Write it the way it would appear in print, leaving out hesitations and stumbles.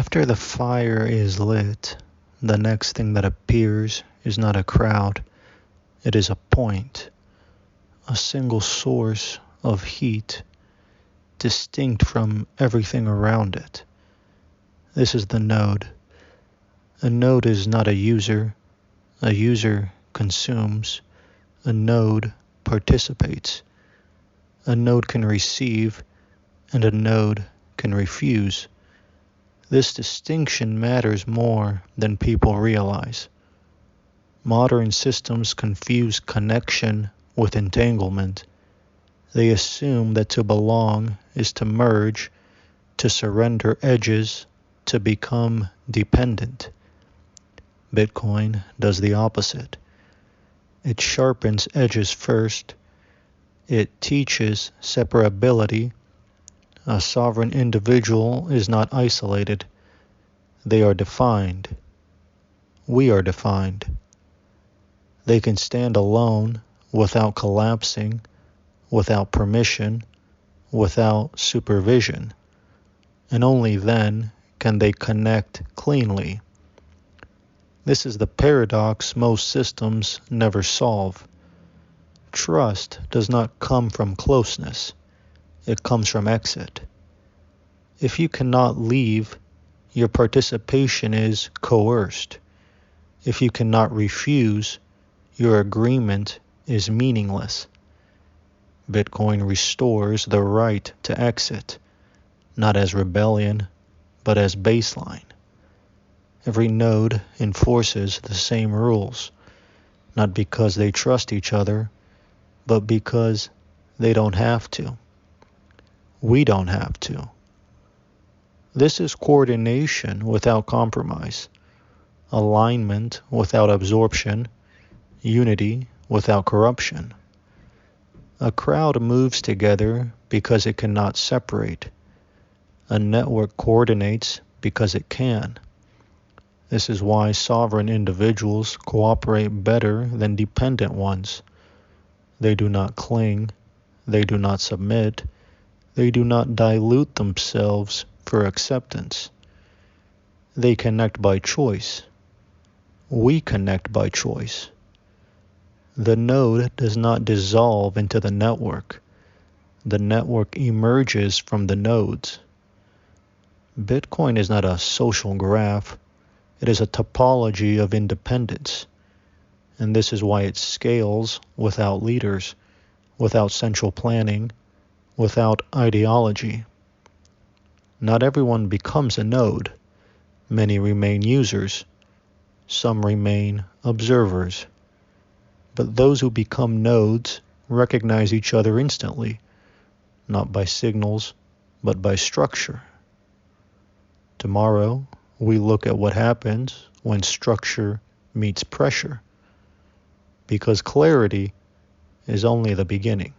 After the fire is lit, the next thing that appears is not a crowd, it is a point, a single source of heat, distinct from everything around it. This is the node. A node is not a user consumes, a node participates. A node can receive, and a node can refuse. This distinction matters more than people realize. Modern systems confuse connection with entanglement. They assume that to belong is to merge, to surrender edges, to become dependent. Bitcoin does the opposite. It sharpens edges first. It teaches separability. A sovereign individual is not isolated. They are defined. We are defined. They can stand alone without collapsing, without permission, without supervision. And only then can they connect cleanly. This is the paradox most systems never solve. Trust does not come from closeness. It comes from exit. If you cannot leave, your participation is coerced. If you cannot refuse, your agreement is meaningless. Bitcoin restores the right to exit, not as rebellion, but as baseline. Every node enforces the same rules, not because they trust each other, but because they don't have to. We don't have to. This is coordination without compromise, alignment without absorption, unity without corruption. A crowd moves together because it cannot separate. A network coordinates because it can. This is why sovereign individuals cooperate better than dependent ones. They do not cling, they do not submit, they do not dilute themselves for acceptance. They connect by choice. We connect by choice. The node does not dissolve into the network. The network emerges from the nodes. Bitcoin is not a social graph. It is a topology of independence. And this is why it scales without leaders, without central planning, without ideology. Not everyone becomes a node. Many remain users. Some remain observers. But those who become nodes recognize each other instantly, not by signals, but by structure. Tomorrow, we look at what happens when structure meets pressure, because clarity is only the beginning.